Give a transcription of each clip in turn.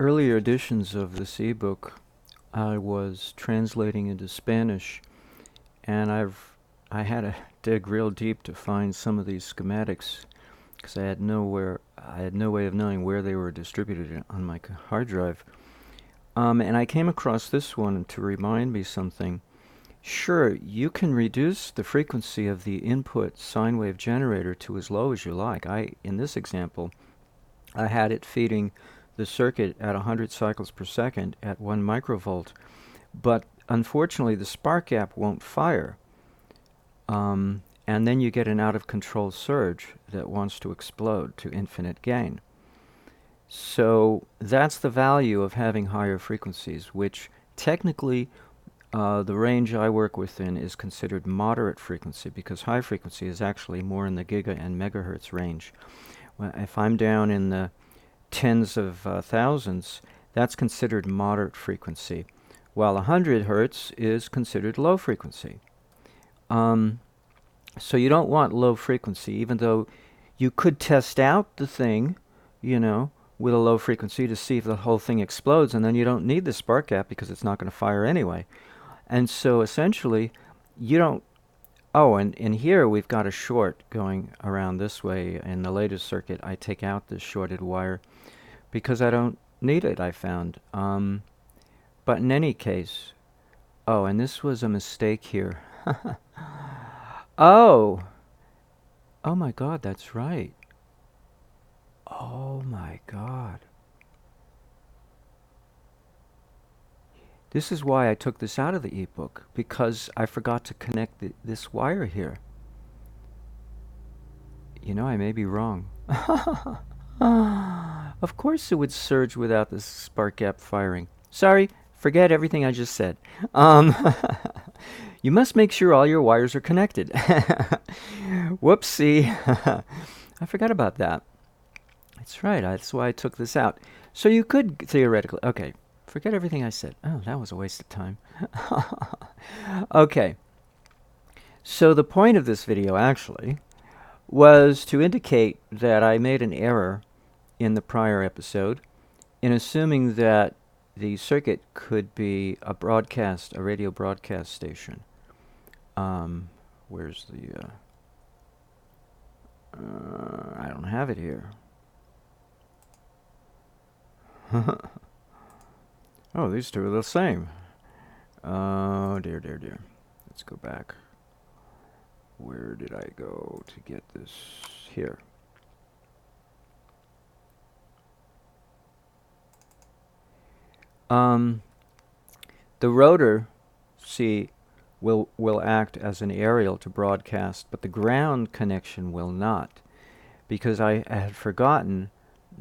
earlier editions of this ebook, I was translating into Spanish, and I had to dig real deep to find some of these schematics because I had no way of knowing where they were distributed on my hard drive. And I came across this one to remind me something. Sure, you can reduce the frequency of the input sine wave generator to as low as you like. In this example, I had it feeding the circuit at 100 cycles per second at 1 microvolt, but unfortunately the spark gap won't fire. And then you get an out-of-control surge that wants to explode to infinite gain. So that's the value of having higher frequencies, which technically the range I work within is considered moderate frequency because high frequency is actually more in the giga and megahertz range. Well, if I'm down in the tens of thousands, that's considered moderate frequency, while 100 hertz is considered low frequency. So you don't want low frequency, even though you could test out the thing, with a low frequency to see if the whole thing explodes, and then you don't need the spark gap because it's not going to fire anyway. And so essentially, you don't. Oh, and in here we've got a short going around this way. In the latest circuit, I take out this shorted wire because I don't need it, I found. But in any case, oh, and this was a mistake here. Oh, oh my God, that's right. Oh my God. This is why I took this out of the ebook, because I forgot to connect this wire here. I may be wrong. Of course it would surge without the spark gap firing. Sorry, forget everything I just said. You must make sure all your wires are connected. Whoopsie. I forgot about that. That's right, that's why I took this out. So you could theoretically... Okay, forget everything I said. Oh, that was a waste of time. Okay. So the point of this video, actually, was to indicate that I made an error in the prior episode in assuming that the circuit could be a radio broadcast station. Where's the... I don't have it here. Oh, these two are the same. Oh, dear, dear, dear. Let's go back. Where did I go to get this? Here. The rotor, see, will act as an aerial to broadcast, but the ground connection will not, because I had forgotten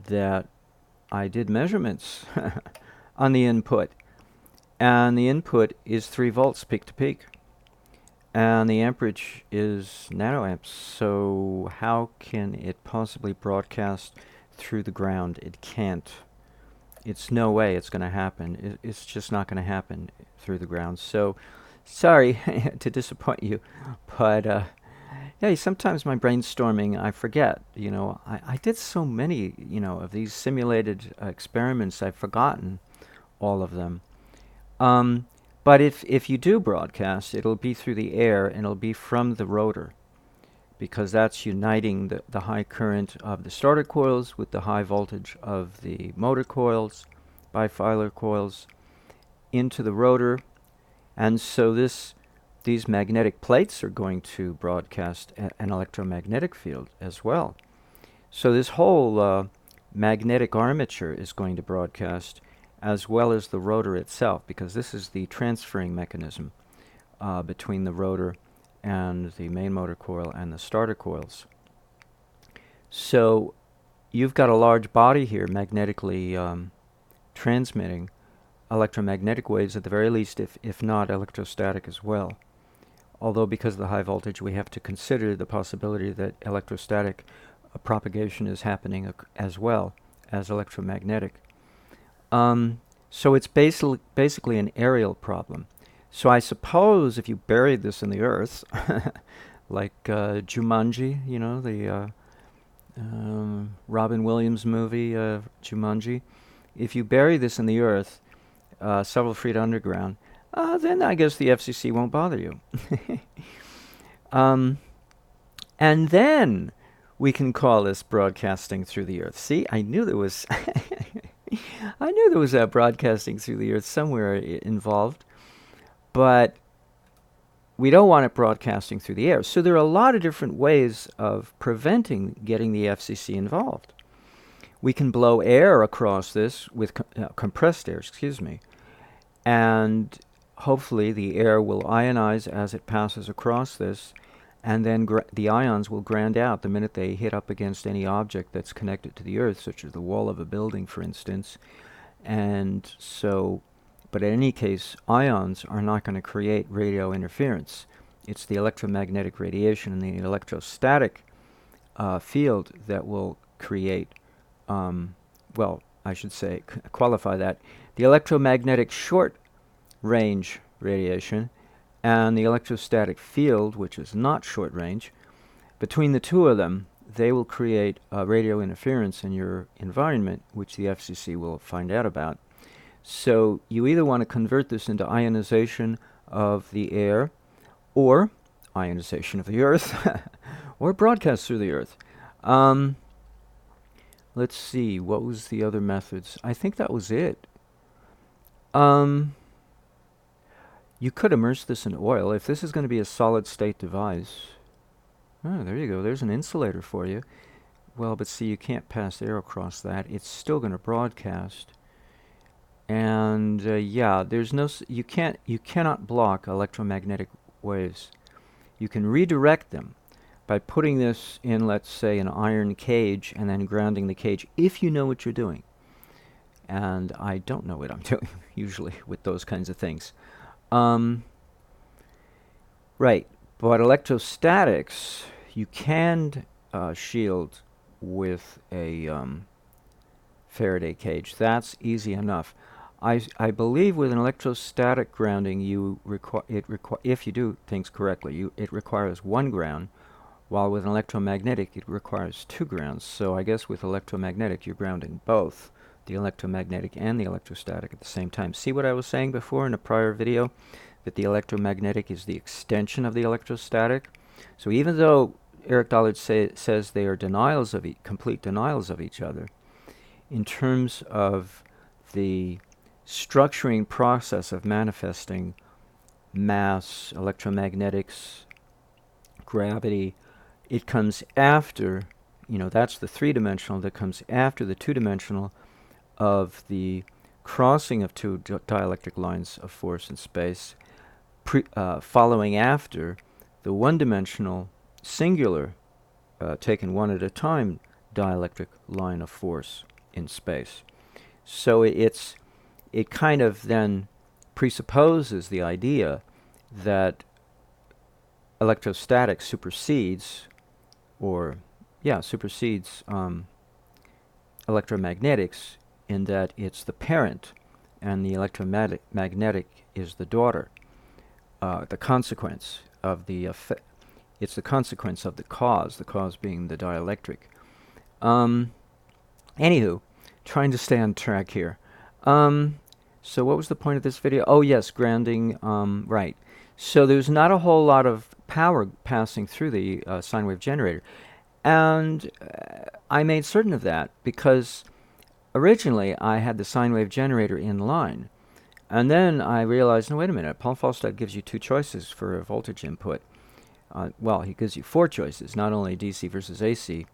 that I did measurements on the input, and the input is 3 volts peak to peak, and the amperage is nanoamps, so how can it possibly broadcast through the ground? It can't. It's no way it's going to happen. It's just not going to happen through the ground. So, sorry to disappoint you, but yeah, sometimes my brainstorming, I forget. I did so many, of these simulated experiments, I've forgotten all of them. But if you do broadcast, it'll be through the air, and it'll be from the rotor, because that's uniting the high current of the starter coils with the high voltage of the motor coils, bifilar coils, into the rotor. And so these magnetic plates are going to broadcast an electromagnetic field as well. So this whole magnetic armature is going to broadcast, as well as the rotor itself, because this is the transferring mechanism between the rotor and the main motor coil and the starter coils. So you've got a large body here magnetically transmitting electromagnetic waves, at the very least, if not electrostatic as well. Although because of the high voltage, we have to consider the possibility that electrostatic propagation is happening as well as electromagnetic. So it's basically an aerial problem. So I suppose if you buried this in the earth, like Jumanji, the Robin Williams movie, Jumanji, if you bury this in the earth several feet underground, then I guess the FCC won't bother you. And then we can call this broadcasting through the earth. See, I knew there was I knew there was broadcasting through the earth somewhere involved, but we don't want it broadcasting through the air. So there are a lot of different ways of preventing getting the FCC involved. We can blow air across this with compressed air, and hopefully the air will ionize as it passes across this, and then the ions will ground out the minute they hit up against any object that's connected to the earth, such as the wall of a building, for instance. And so, but in any case, ions are not going to create radio interference. It's the electromagnetic radiation and the electrostatic field that will create, well, I should say, qualify that. The electromagnetic short range radiation and the electrostatic field, which is not short range, between the two of them, they will create radio interference in your environment, which the FCC will find out about. So you either want to convert this into ionization of the air, or ionization of the earth, or broadcast through the earth. Let's see, what was the other methods? I think that was it. You could immerse this in oil. If this is going to be a solid state device, there you go, there's an insulator for you. Well, but see, you can't pass air across that. It's still going to broadcast. And yeah, there's no you cannot block electromagnetic waves. You can redirect them by putting this in, let's say, an iron cage and then grounding the cage, if you know what you're doing. And I don't know what I'm doing usually with those kinds of things. Right, but electrostatics you can shield with a Faraday cage. That's easy enough. I believe with an electrostatic grounding, if you do things correctly, it requires one ground, while with an electromagnetic it requires two grounds. So I guess with electromagnetic you're grounding both the electromagnetic and the electrostatic at the same time. See what I was saying before in a prior video, that the electromagnetic is the extension of the electrostatic? So even though Eric Dollard says they are complete denials of each other, in terms of the structuring process of manifesting mass, electromagnetics, gravity, it comes after, that's the three-dimensional that comes after the two-dimensional of the crossing of two dielectric lines of force in space, following after the one-dimensional singular, taken one at a time, dielectric line of force in space. So it kind of then presupposes the idea that electrostatics supersedes electromagnetics, in that it's the parent and the electromagnetic is the daughter. The consequence of the effect. It's the consequence of the cause being the dielectric. Anywho, trying to stay on track here. So what was the point of this video? Oh yes, grounding, right. So there's not a whole lot of power passing through the sine wave generator. And I made certain of that because originally I had the sine wave generator in line. And then I realized, no, wait a minute, Paul Falstad gives you two choices for a voltage input. Well, he gives you four choices, not only DC versus AC,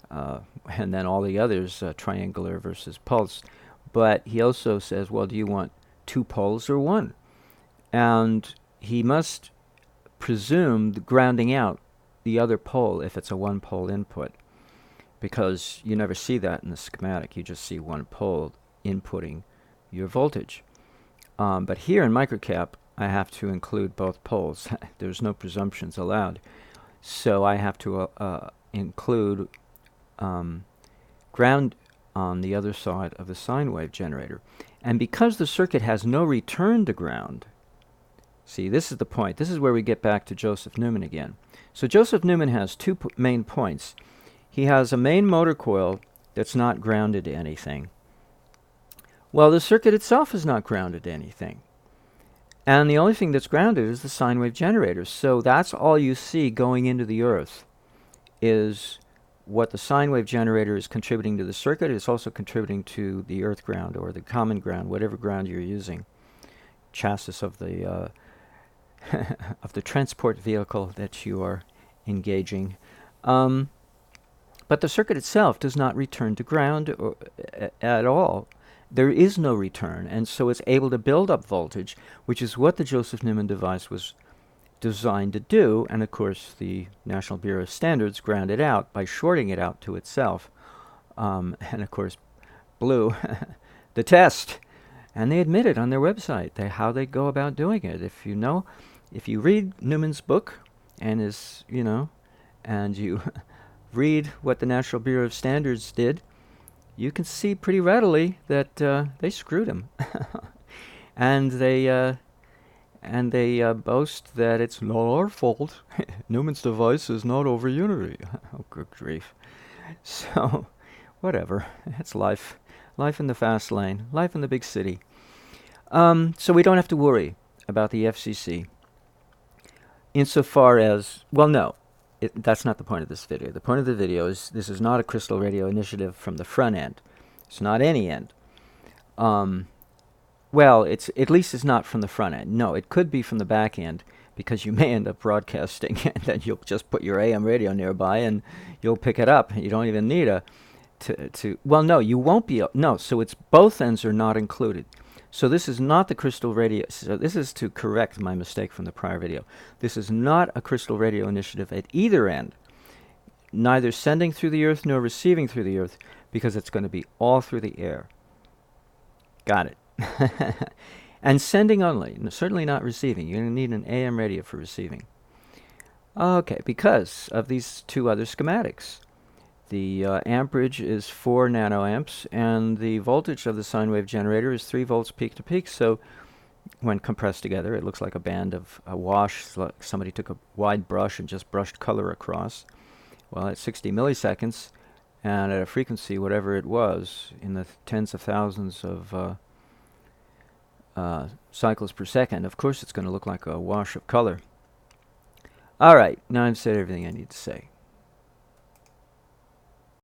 and then all the others, triangular versus pulse. But he also says, well, do you want two poles or one? And he must presume the grounding out the other pole if it's a one-pole input, because you never see that in the schematic. You just see one pole inputting your voltage. But here in microcap, I have to include both poles. There's no presumptions allowed. So I have to include ground on the other side of the sine wave generator. And because the circuit has no return to ground, see, this is the point. This is where we get back to Joseph Newman again. So Joseph Newman has two main points. He has a main motor coil that's not grounded to anything. Well, the circuit itself is not grounded to anything. And the only thing that's grounded is the sine wave generator. So that's all you see going into the earth is what the sine wave generator is contributing to the circuit. It's also contributing to the earth ground or the common ground, whatever ground you're using, chassis of the of the transport vehicle that you are engaging. But the circuit itself does not return to ground at all. There is no return, and so it's able to build up voltage, which is what the Joseph Newman device was designed to do. And of course, the National Bureau of Standards ground it out by shorting it out to itself, and of course, blew the test. And they admit it on their website, how they go about doing it. If you read Newman's book and and you read what the National Bureau of Standards did, you can see pretty readily that they screwed him. And they boast that it's not our fault. Newman's device is not over Unity. Oh, good grief. So, whatever. It's life. Life in the fast lane. Life in the big city. So we don't have to worry about the FCC. Insofar as, well, no. That's not the point of this video. The point of the video is this is not a Crystal Radio initiative from the front end. It's not any end. Well, at least it's not from the front end. No, it could be from the back end, because you may end up broadcasting and then you'll just put your AM radio nearby and you'll pick it up. You don't even need well, no, you won't be, no, so it's both ends are not included. So this is not the Crystal Radio, so this is to correct my mistake from the prior video. This is not a Crystal Radio initiative at either end, neither sending through the earth nor receiving through the earth, because it's going to be all through the air. Got it. And sending only, certainly not receiving. You're going to need an AM radio for receiving. Okay, because of these two other schematics. The amperage is 4 nanoamps, and the voltage of the sine wave generator is 3 volts peak to peak. So when compressed together, it looks like a band of a wash. Like somebody took a wide brush and just brushed color across. Well, at 60 milliseconds, and at a frequency, whatever it was, in the tens of thousands of cycles per second, of course it's going to look like a wash of color. All right, now I've said everything I need to say.